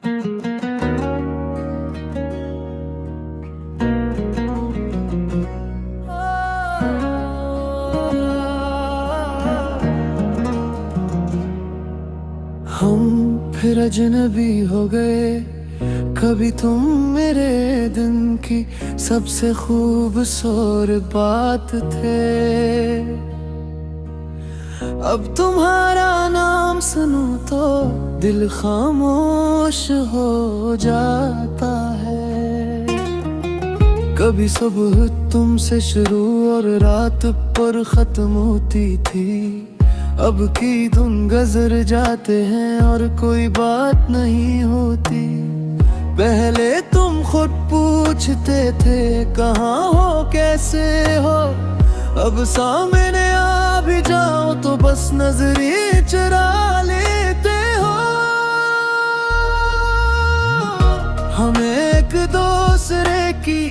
हम फिर अजनबी हो गए, कभी तुम मेरे दिन की सबसे खूबसूरत बात थे। अब तुम्हारा नाम सुनूं तो दिल खामोश हो जाता है। कभी सुबह तुमसे शुरू और रात पर खत्म होती थी, अब की दिन गुजर जाते हैं और कोई बात नहीं होती। पहले तुम खुद पूछते थे कहाँ हो कैसे हो, अब सामने आ भी जाओ तो बस नजरें चुरा लेते हो। हम एक दूसरे की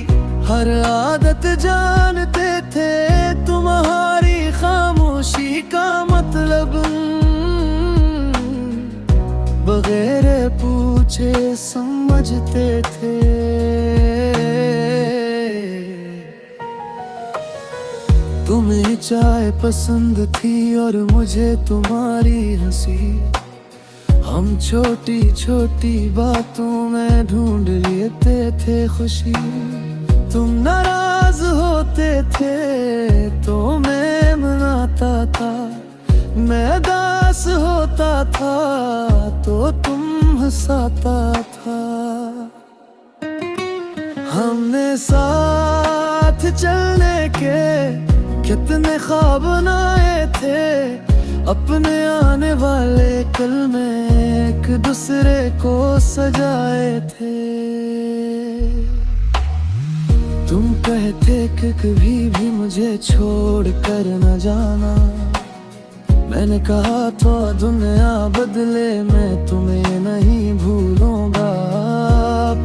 हर आदत जानते थे, तुम्हारी खामोशी का मतलब बगैर पूछे समझते थे। तुम्हें चाय पसंद थी और मुझे तुम्हारी हंसी, हम छोटी छोटी बातों में ढूंढ लेते थे खुशी। तुम नाराज होते थे तो मैं मनाता था, मैं उदास होता था तो तुम हंसाता था। हमने साथ चलने के कितने ख्वाब बनाए थे, अपने आने वाले कल में एक दूसरे को सजाए थे। तुम कहते कि कभी भी मुझे छोड़ कर न जाना, मैंने कहा तो दुनिया बदले मैं तुम्हें नहीं भूलूंगा।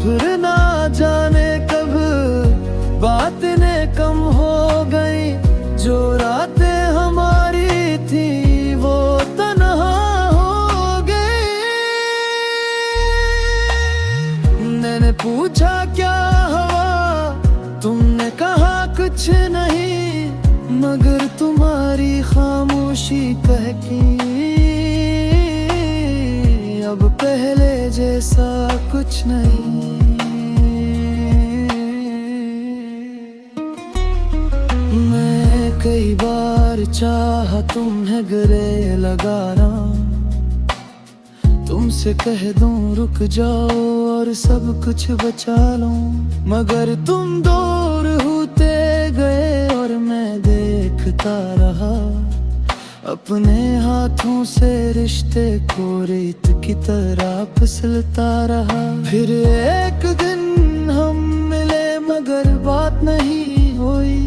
फिर ना जाने कब बातें कम हो गई, जो रातें हमारी थी वो तन्हा हो गई। मैंने पूछा क्या हुआ, तुमने कहा कुछ नहीं, मगर तुम्हारी खामोशी कहती अब पहले जैसा कुछ नहीं। मैं कई बार चाहा तुम्हें गले लगाना, तुमसे कह दूं रुक जाओ और सब कुछ बचा लूं, मगर तुम दूर होते गए और मैं देखता रहा अपने हाथों से रिश्ते को रेत की तरह फिसलता रहा। फिर एक दिन हम मिले मगर बात नहीं हुई,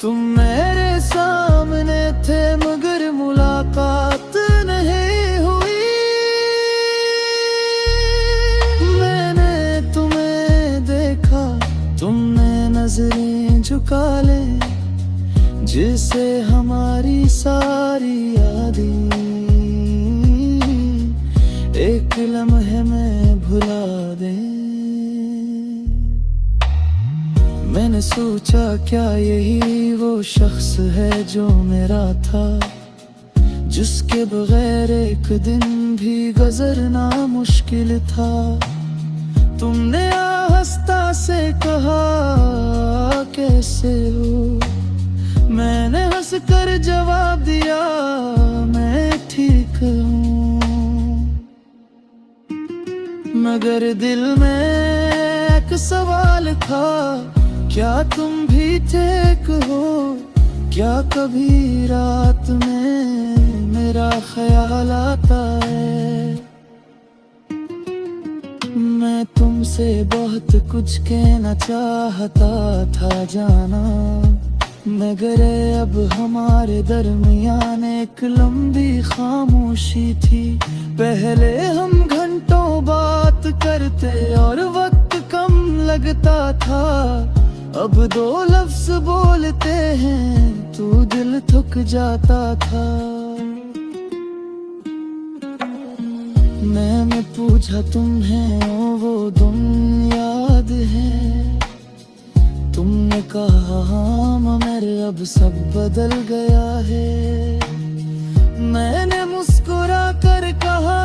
तुम मेरे सामने थे मगर मुलाकात नहीं हुई। मैंने तुम्हें देखा, तुमने नजरें झुका ले, जिसे हमारी सारी यादें एक लम्हे में भुला दे। मैंने सोचा क्या यही वो शख्स है जो मेरा था, जिसके बगैर एक दिन भी गुजरना मुश्किल था। तुमने आहिस्ता से कहा कैसे हो, मैंने हंसकर जवाब दिया मैं ठीक हूँ, मगर दिल में एक सवाल था, क्या तुम भी ठीक हो? क्या कभी रात में मेरा ख्याल आता है? मैं तुमसे बहुत कुछ कहना चाहता था जाना, मगर अब हमारे दरमियान एक लंबी खामोशी थी। पहले हम घंटों बात करते और वक्त कम लगता था, अब दो लफ्ज बोलते हैं तो दिल थक जाता था। मैंने पूछा तुम्हें वो दिन याद है? तुमने कहा हाँ मेरे अब सब बदल गया है। मैंने मुस्कुरा कर कहा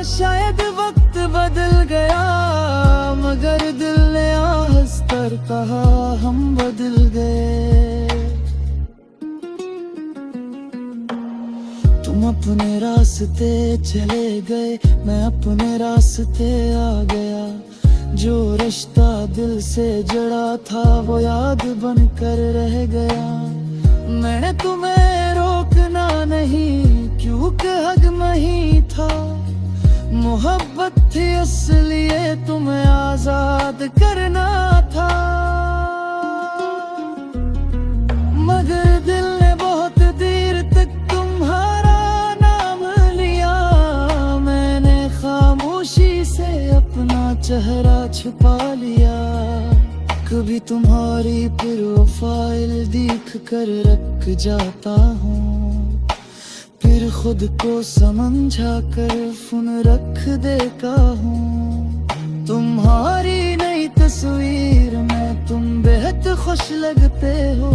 शायद वक्त बदल गया, मगर दिल ने आहस कर कहा हम बदल गए। तुम अपने रास्ते चले गए, मैं अपने रास्ते आ गया। जो रिश्ता दिल से जड़ा था वो याद बनकर रह गया। मैंने तुम्हें रोकना नहीं क्योंकि हक नहीं था, मोहब्बत थी इसलिए तुम्हें आजाद करना था। मगर दिल ने बहुत देर तक तुम्हारा नाम लिया, मैंने खामोशी से अपना चेहरा छुपा लिया। कभी तुम्हारी प्रोफाइल देख कर रख जाता हूँ, फिर खुद को समझा कर फोन रख देता हूँ। तुम्हारी नई तस्वीर में तुम बेहद खुश लगते हो,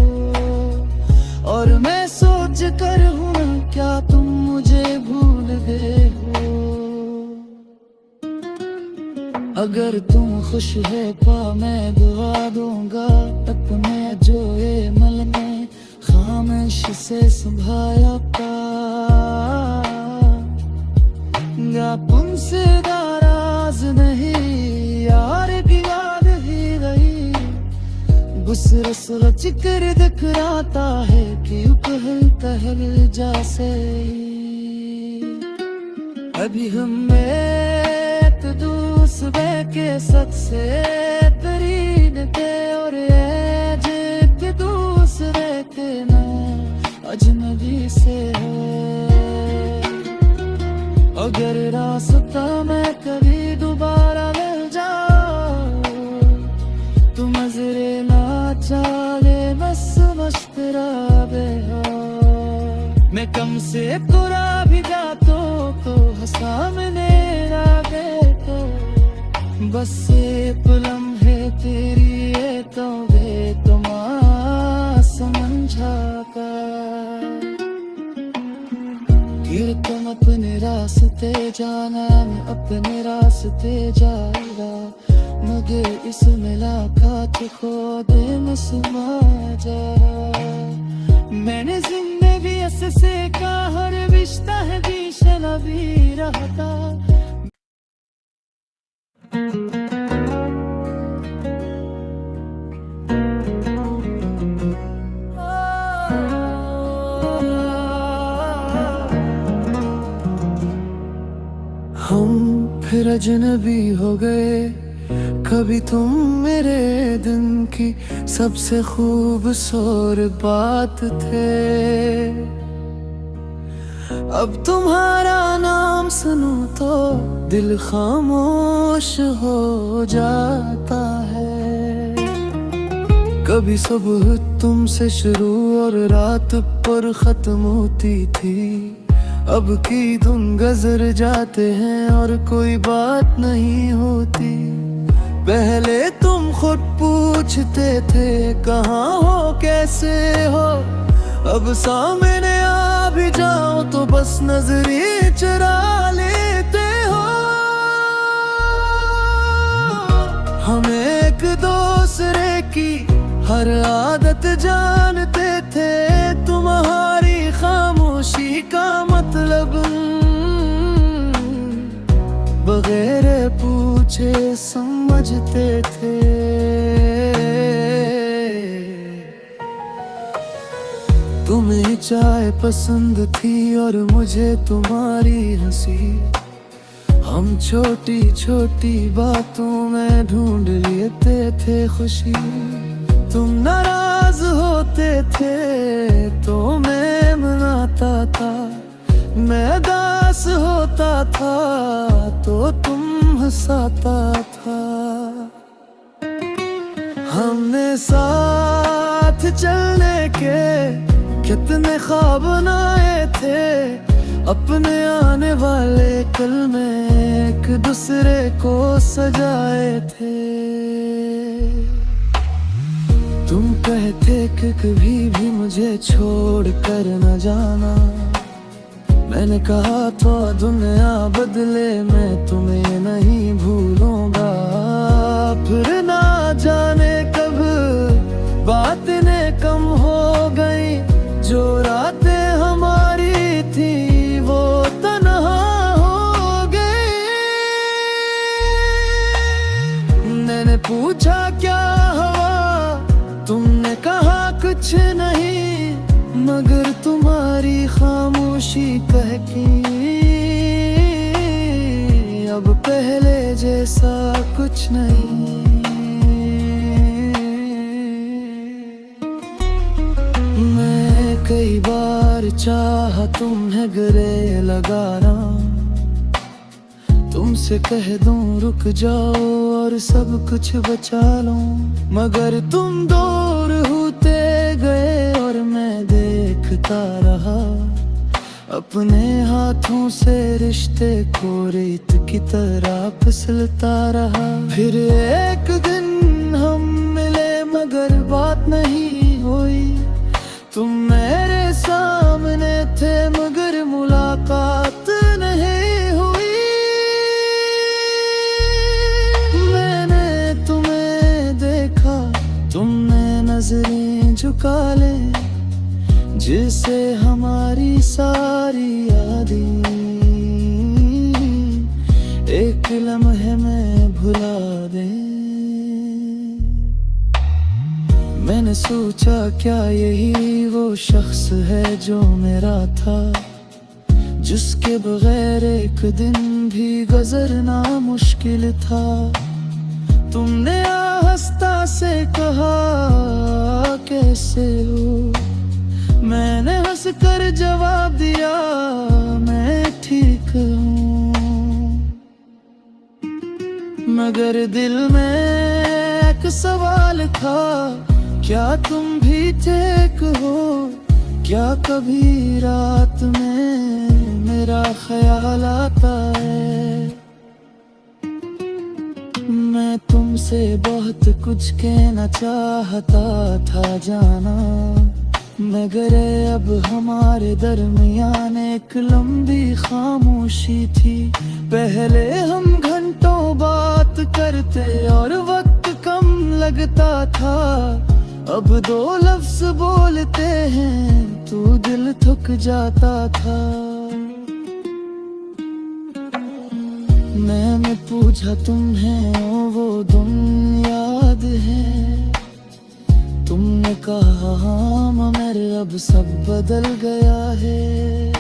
और मैं सोच कर हूँ क्या तुम मुझे भूल गए हो। अगर तुम खुश है पा मैं दुआ दूंगा, अपने जो ये मल में खामोश से संभाला पा। तुमसे नाराज नहीं यार की याद ही रही, गुस रस चिकर दिखराता है कि कहल कहल जैसे। अभी हमें दूसरे के सबसे तरीन थे, और ये जे दूसरे के ना अजनबी से है। अगर रास्ता में कभी दोबारा मिल जाओ, तुम नजरे ना चाले बस मुस्कुरावे हो। मैं कम से कुरा भी जातो तो सामने आगे तो, बस एक लम्हे तेरी ये तो बेतुमा समझा कर। फिर तुम अपने रास्ते जाना मैं अपने रास्ते जाएगा, मगर इस मुलाकात को दिल में समा जा। मैंने जिंदगी से का हर रिश्ता है भीषण अभी रहता। हम फिर अजनबी हो गए, कभी तुम मेरे दिन की सबसे खूबसूरत बात थे। अब तुम्हारा नाम सुनूं तो दिल खामोश हो जाता है। कभी सुबह तुमसे शुरू और रात पर खत्म होती थी, अब की धुन गुजर जाते हैं और कोई बात नहीं होती। पहले तुम खुद पूछते थे कहाँ हो कैसे हो, अब सामने आ भी जाओ तो बस नजरें चुरा लेते हो। हम एक दूसरे की हर आदत जानते थे, तुम्हारी खामोशी का मतलब बगैर पूछे समझते थे। तुम्हें चाय पसंद थी और मुझे तुम्हारी हंसी, हम छोटी छोटी बातों में ढूंढ लेते थे खुशी। तुम नाराज होते थे तो मैं मनाता था, मैं दास होता था तो तुम हंसाता था। हमने साथ चलने के कितने ख्वाब बनाए थे, अपने आने वाले कल में एक दूसरे को सजाए थे। तुम कहते कि कभी भी मुझे छोड़ कर न जाना। मैंने कहा तो दुनिया बदले, मैं तुम्हें नहीं भूलूंगा। फिर ना जाने कब बातें कम हो गई, जो रातें हमारी थी वो तन्हा हो गई। मैंने पूछा क्या हुआ, तुमने कहा कुछ नहीं, मगर तुम्हारी खामोशी कहकी अब पहले जैसा कुछ नहीं। मैं कई बार चाहा तुम्हें गले लगाना, तुमसे कह दूं रुक जाओ और सब कुछ बचा लो, मगर तुम दूर होते गए और मैं देखता रहा अपने हाथों से रिश्ते को रेत की तरह फिसलता रहा। फिर एक दिन हम मिले मगर बात नहीं हुई, तुम मेरे सामने थे मगर मुलाकात नहीं हुई। मैंने तुम्हें देखा, तुमने नजरें झुका ले, जिसे हमारी सारी यादें एक लम्हे में भुला दे। मैंने सोचा क्या यही वो शख्स है जो मेरा था, जिसके बगैर एक दिन भी गुजरना मुश्किल था। तुमने आहिस्ता से कहा कैसे हो, मैंने हंस कर जवाब दिया मैं ठीक हूँ, मगर दिल में एक सवाल था, क्या तुम भी ठीक हो? क्या कभी रात में मेरा ख्याल आता है? मैं तुमसे बहुत कुछ कहना चाहता था जाना, मगर अब हमारे दरमियान एक लंबी खामोशी थी। पहले हम घंटों बात करते और वक्त कम लगता था, अब दो लफ्ज बोलते हैं तो दिल थक जाता था। मैंने पूछा तुम्हें वो दिन याद है? तुमने कहा हाँ मगर अब सब बदल गया है।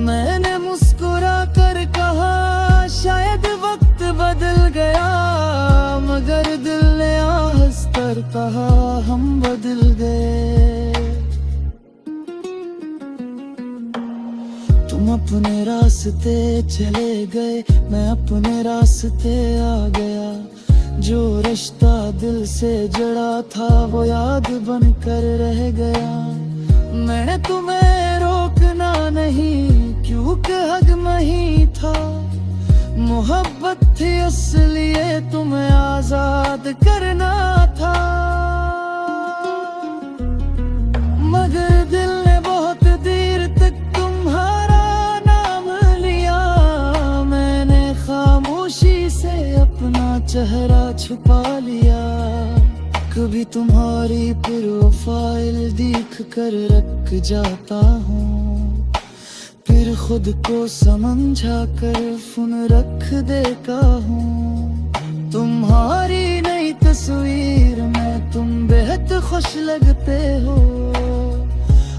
मैंने मुस्कुरा कर कहा शायद वक्त बदल गया, मगर दिल ने हंसकर कहा हम बदल गए। तुम अपने रास्ते चले गए, मैं अपने रास्ते आ गया। जो रिश्ता दिल से जड़ा था वो याद बनकर रह गया। मैं तुम्हें रोकना नहीं क्योंकि हक नहीं था, मोहब्बत थी इसलिए तुम्हें आजाद करना था। मगर दिल ने बहुत देर तक तुम्हारा नाम लिया, मैंने खामोशी से अपना चेहरा छुपा लिया। कभी तुम्हारी प्रोफाइल देख कर रख जाता हूँ, फिर खुद को समझा कर फोन रख देता हूँ। तुम्हारी नई तस्वीर में तुम बेहद खुश लगते हो,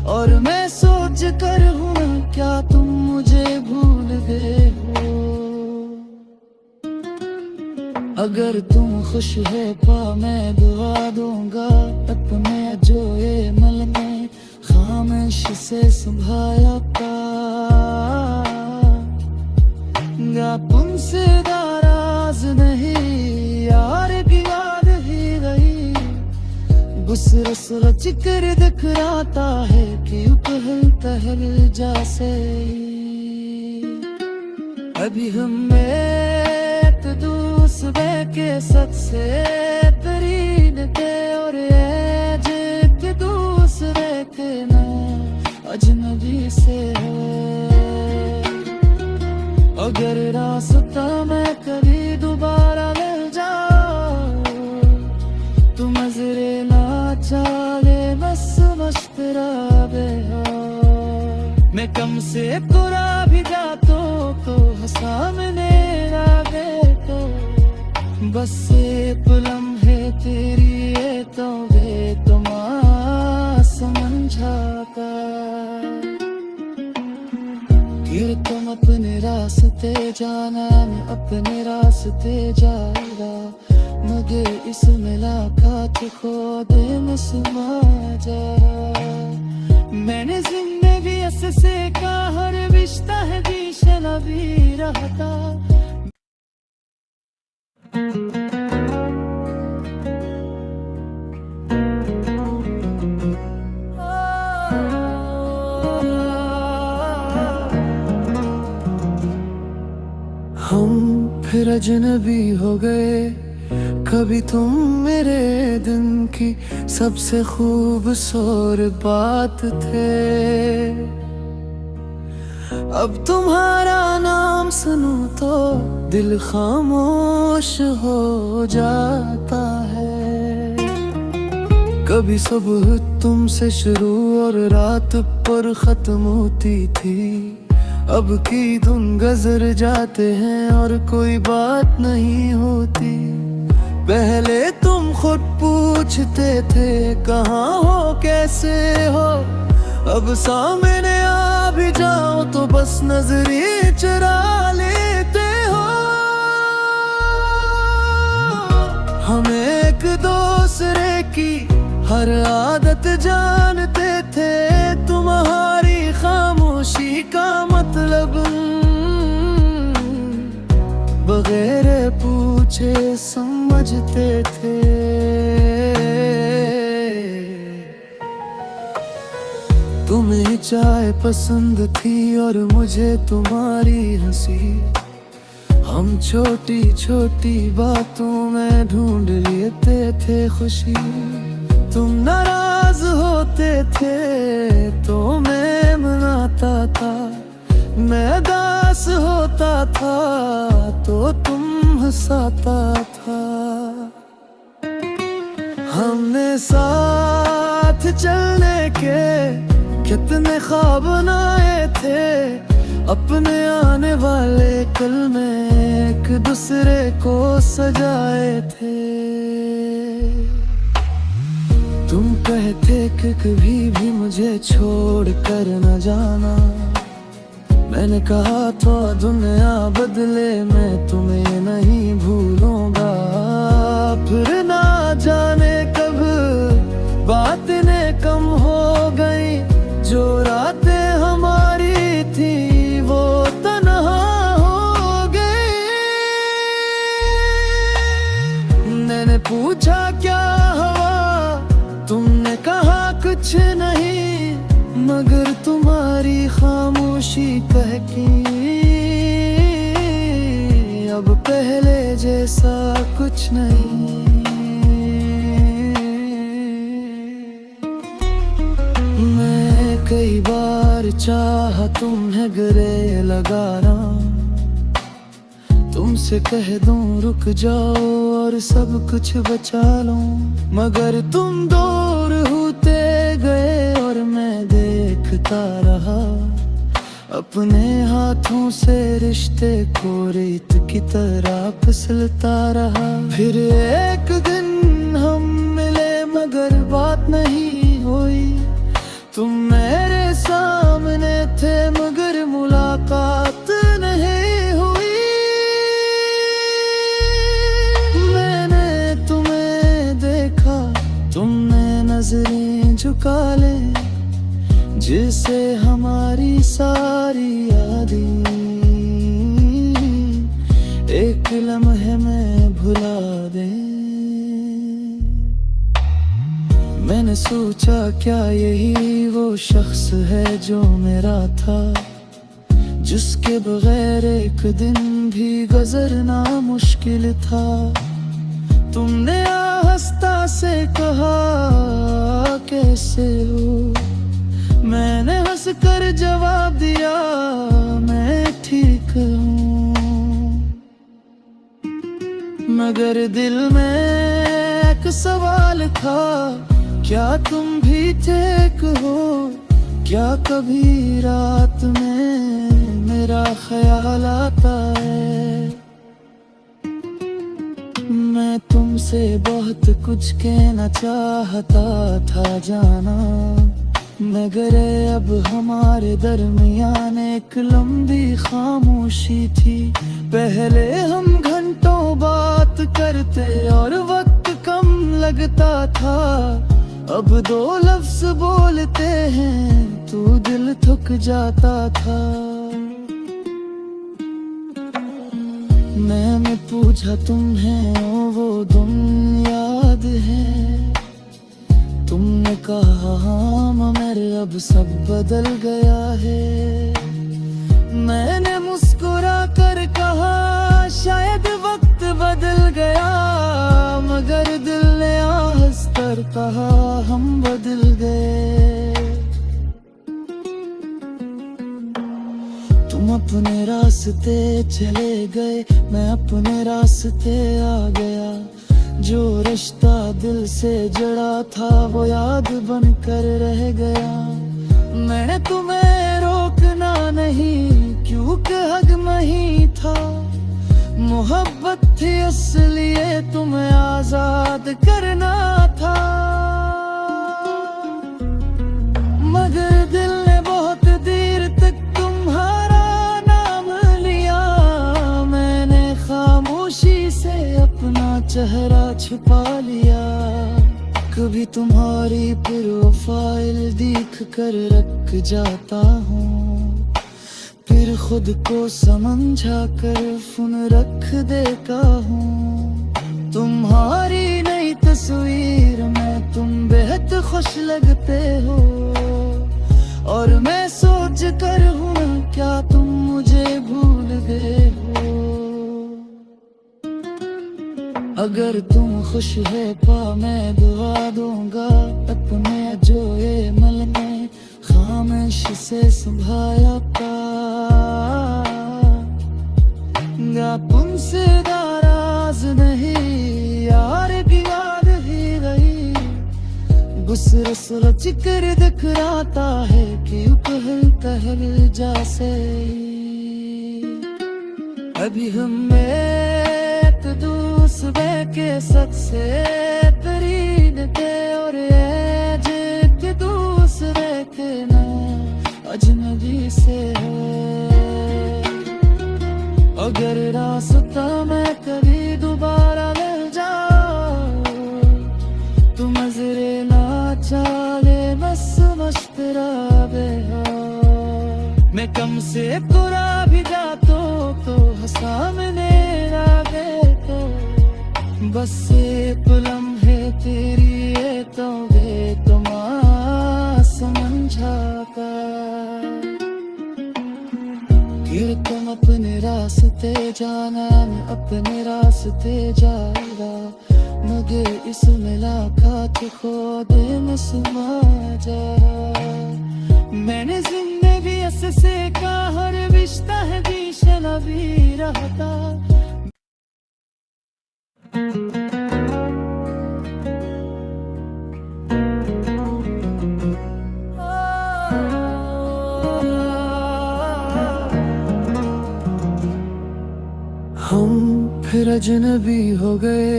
और मैं सोच कर हूँ क्या तुम मुझे भूल गए हो। अगर तुम खुश है पा मैं दुआ दूंगा, अपने जो ये मल में खामोश से संभाला पागा। तुमसे नाराज नहीं यार की याद ही रही, गुस्सा रच कर दिखलाता है कि पहल तहल जैसे। अभी हम एक दूसरे के सबसे करीब थे और एक दूसरे के नाम अजनबी से है। अगर रास्ता में कभी दोबारा मिल जाओ तो नजरे ना चाहे बस मुस्कुरावे हो। मैं कम से कुरा भी जातो तो सामने आवे तो बस एक लम्हे तेरी ये तो बेतुमा समझा कर। फिर तुम अपने रास्ते जाना, मैं अपने रास्ते जाएगा, मगर इस मुलाकात को दे में समा जा। मैंने जिंदगी से का हर रिश्ता है जीशन अभी रहता। हम फिर अजनबी हो गए, कभी तुम मेरे दिन की सबसे खूबसूरत बात थे। अब तुम्हारा नाम सुनूं तो दिल खामोश हो जाता है। कभी सुबह तुमसे शुरू और रात पर खत्म होती थी, अब की धुन गुजर जाते हैं और कोई बात नहीं होती। पहले तुम खुद पूछते थे कहाँ हो कैसे हो, अब सामने आ भी जाओ तो बस नजरें चुरा लेते हो। हम एक दूसरे की हर आदत जानते थे, तुम्हारी खामोशी का मतलब बगैर पूछे समझते थे। तुम्हें चाय पसंद थी और मुझे तुम्हारी हंसी, हम छोटी छोटी बातों में ढूंढ लेते थे खुशी। तुम नाराज होते थे तो मैं मनाता था, मैं दास होता था तो तुम हंसाता था। हमने साथ चलने के कितने ख्वाब बनाए थे, अपने आने वाले कल में एक दूसरे को सजाए थे। तुम कहते कि कभी भी मुझे छोड़ कर न जाना, मैंने कहा तो दुनिया बदले मैं तुम्हें नहीं भूलूंगा। फिर ना जाने कब बातें कम हो गई, जो रातें हमारी थी वो तन्हा हो गई। मैंने पूछा क्या हुआ, तुमने कहा कुछ नहीं, मगर तुम्हारी खामोशी कहकी अब पहले जैसा कुछ नहीं। मैं कई बार चाहा तुम्हें गले लगाना, तुमसे कह दूं रुक जाओ और सब कुछ बचा लो, मगर तुम दूर होते गए और मैं देखता रहा अपने हाथों से रिश्ते को रेत की तरह फिसलता रहा। फिर एक दिन हम मिले मगर बात नहीं हुई, तुम मेरे सामने थे मगर मुलाकात नहीं हुई। मैंने तुम्हें देखा, तुमने नजरें झुका ले, जिसे हमारी सारी यादें एक लम्हे में भुला दे। मैंने सोचा क्या यही वो शख्स है जो मेरा था, जिसके बगैर एक दिन भी गुजरना मुश्किल था। तुमने आहिस्ता से कहा कैसे हो, मैंने हंस कर जवाब दिया मैं ठीक हूँ। मगर दिल में एक सवाल था, क्या तुम भी ठीक हो? क्या कभी रात में मेरा ख्याल आता है? मैं तुमसे बहुत कुछ कहना चाहता था जाना, मगर अब हमारे दरमियान एक लंबी खामोशी थी। पहले हम घंटों बात करते और वक्त कम लगता था, अब दो लफ्ज बोलते हैं तो दिल थक जाता था। मैंने पूछा तुम्हें वो दिन याद है? तुमने कहा हाँ मगर अब सब बदल गया है। मैंने मुस्कुरा कर कहा शायद वक्त बदल गया, मगर दिल ने आहिस्ता कहा हम बदल गए। तुम अपने रास्ते चले गए, मैं अपने रास्ते आ गया। जो रिश्ता दिल से जड़ा था वो याद बनकर रह गया। मैंने तुम्हें रोकना नहीं क्योंकि हक नहीं था, मोहब्बत थी इसलिए तुम्हें आजाद करना था। मगर दिल ने बहुत देर तक तुम्हारा नाम लिया, मैंने खामोशी से अपना चेहरा छुपा लिया। कभी तुम्हारी प्रोफाइल देख कर रख जाता हूँ, फिर खुद को समझा कर फोन रख देता हूँ। तुम्हारी नई तस्वीर में तुम बेहद खुश लगते हो, और मैं सोच कर हूँ क्या तुम मुझे भूल गए हो। अगर तुम खुश है पा मैं दुआ दूंगा, अपने जो ये मल ने खामोश से संभाला पा। तुमसे नाराज नहीं यार की याद ही रही, गुस्सा चिकर दिखराता है कि पहल पहल जैसे। अभी हम एक दूसरे के सबसे करीब थे, और एक दूसरे के ना अजनबी से है। अगर रास्ता में कभी दोबारा मिल जाओ, तुम नजरे ना चाले बस मुस्कुरावे हो। मैं कम से कुरा भी जातो तो सामने आगे तो, बस एक लम्हे तेरी ये तो समझा कर। फिर तुम अपने रास्ते जाना मैं अपने रास्ते जाएगा, मगर इस मुलाकात को दिल में समा जा। मैंने जिंदगी से का हर रिश्ता है भीषण अभी रहता। हम फिर अजनबी हो गए,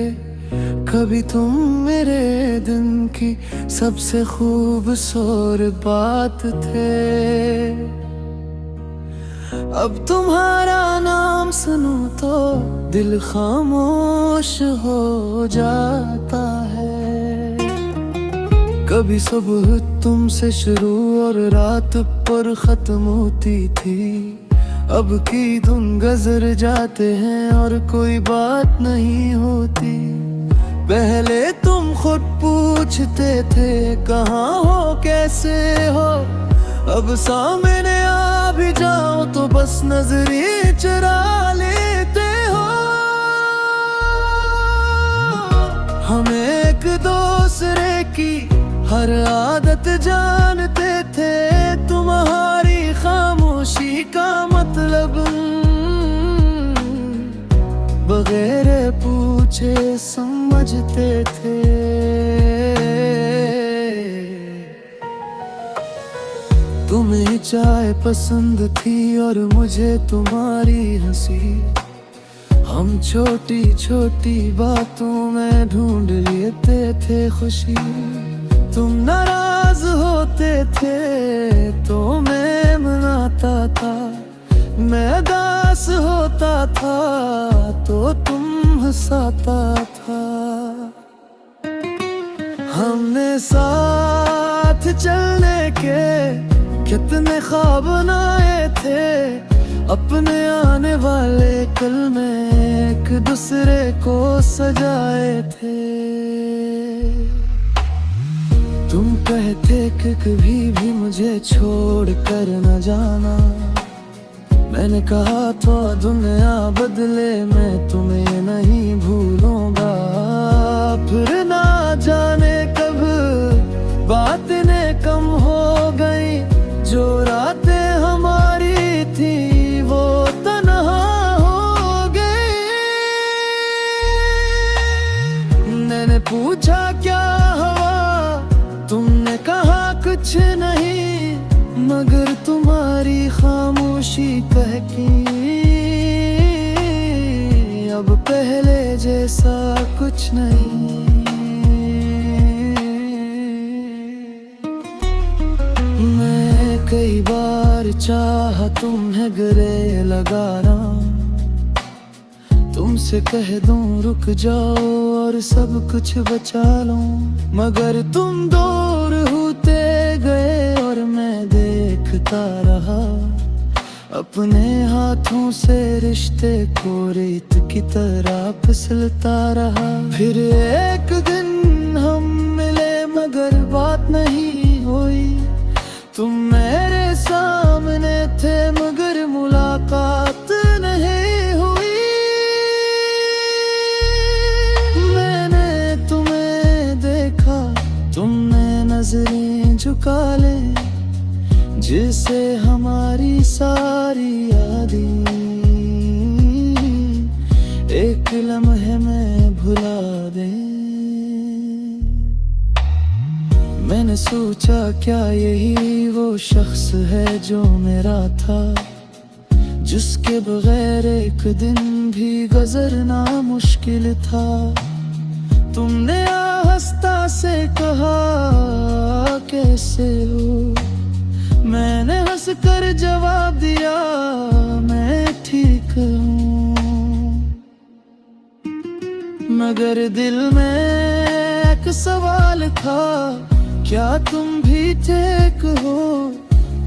कभी तुम मेरे दिन की सबसे खूबसूरत बात थे। अब तुम्हारा नाम सुनूं तो दिल खामोश हो जाता है। कभी सुबह तुमसे शुरू और रात पर खत्म होती थी, अब की धुन गुजर जाते हैं और कोई बात नहीं होती। पहले तुम खुद पूछते थे कहाँ हो कैसे हो, अब सामने आ भी जाओ तो बस नजरें चुरा लेते हो। हम एक दूसरे की हर आदत जानते थे, तुम्हारी खामोशी का मतलब बगैर पूछे समझते थे। तुम्हें चाय पसंद थी और मुझे तुम्हारी हंसी, हम छोटी छोटी बातों में ढूंढ लेते थे खुशी। तुम नाराज होते थे तो मैं मनाता था, मैं उदास होता था तो तुम हंसाता था। हमने साथ चलने के कितने ख्वाब बनाए थे, अपने आने वाले कल में एक दूसरे को सजाए थे। तुम कहते कि कभी भी मुझे छोड़ कर न जाना, मैंने कहा तो दुनिया बदले मैं तुम्हें नहीं भूलूंगा। फिर ना जाने कब बातें कम हो गई, जो रातें हमारी थी वो तन्हा हो गई। मैंने पूछा क्या हुआ, तुमने कहा कुछ नहीं, मगर तुम्हारी खामोशी कहती अब पहले जैसा कुछ नहीं। मैं कई बार चाहा तुम्हें गले लगाना, तुमसे कह दूं रुक जाओ और सब कुछ बचा लो, मगर तुम दूर होते गए और मैं देखता रहा अपने हाथों से रिश्ते को रेत की तरह फिसलता रहा। फिर एक दिन हम मिले मगर बात नहीं हुई, तुम मेरे सामने थे मगर मुलाकात नहीं हुई। मैंने तुम्हें देखा, तुमने नजरें झुका ले, जिसे हमारी सारी यादें एक लम्हे में भुला दे। मैंने सोचा क्या यही वो शख्स है जो मेरा था, जिसके बगैर एक दिन भी गुजरना मुश्किल था। तुमने आहिस्ता से कहा कैसे हो, मैंने हंसकर जवाब दिया मैं ठीक हूँ, मगर दिल में एक सवाल था, क्या तुम भी ठीक हो?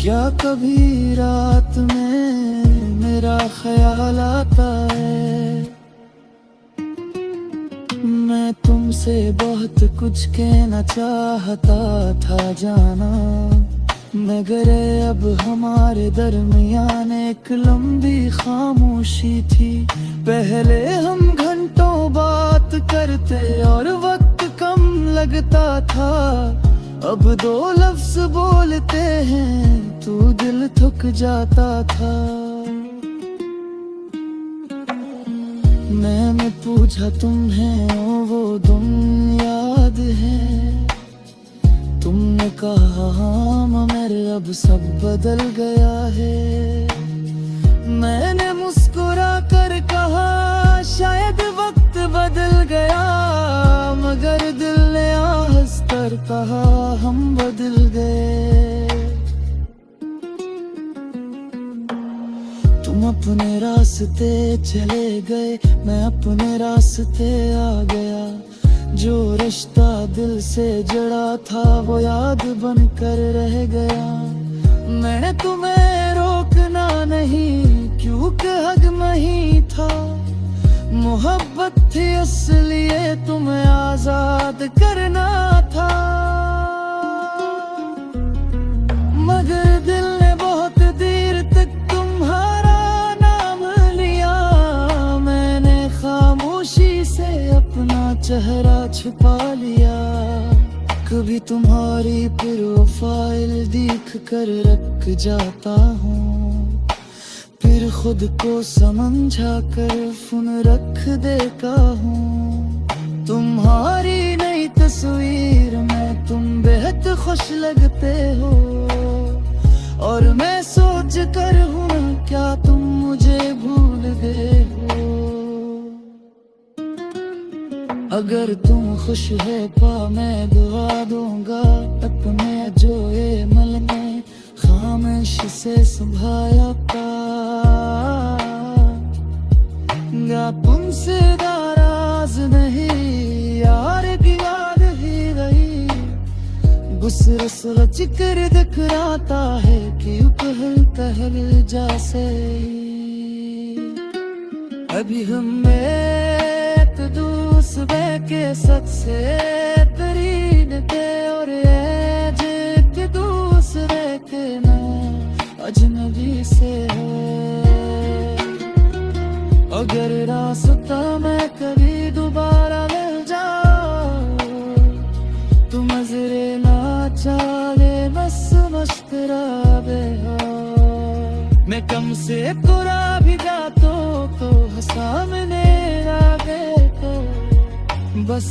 क्या कभी रात में मेरा ख्याल आता है? मैं तुमसे बहुत कुछ कहना चाहता था जाना, मगर अब हमारे दरमियान एक लंबी खामोशी थी। पहले हम घंटों बात करते और वक्त कम लगता था, अब दो लफ्ज बोलते हैं तो दिल थक जाता था। मैंने पूछा तुम्हें वो दिन याद है, तुमने कहा हाँ मेरे अब सब बदल गया है। मैंने मुस्कुरा कर कहा शायद वक्त बदल गया, मगर दिल ने आहस कर कहा हम बदल गए। तुम अपने रास्ते चले गए, मैं अपने रास्ते आ गया, जो रिश्ता दिल से जड़ा था वो याद बनकर रह गया। मैंने तुम्हें रोकना नहीं क्योंकि हक नहीं था, मोहब्बत थी इसलिए तुम्हें आजाद करना था, मगर चेहरा छुपा लिया। कभी तुम्हारी प्रोफाइल देख कर रख जाता हूँ, फिर खुद को समझा कर फोन रख देता हूँ। तुम्हारी नई तस्वीर में तुम बेहद खुश लगते हो, और मैं सोच कर हूँ क्या तुम मुझे भूल गए हो। अगर तुम खुश है पा मैं दुआ दूंगा अपने जो ये मल में खामोश से संभाया गा। तुमसे नाराज नहीं यार की याद ही रही, गुस्स जिक्र दिखराता है कि पहल पहल जैसे। अभी हमें दूसरे के सबसे तरीन थे, और ये जे दूसरे के नाम अजनबी से है। अगर रास्ता में कभी दोबारा मिल जाओ, तुम नजरे ना चाहे बस मुस्कुरावे हो। मैं कम से कुरा भी जातो तो सामने आ गए तो बस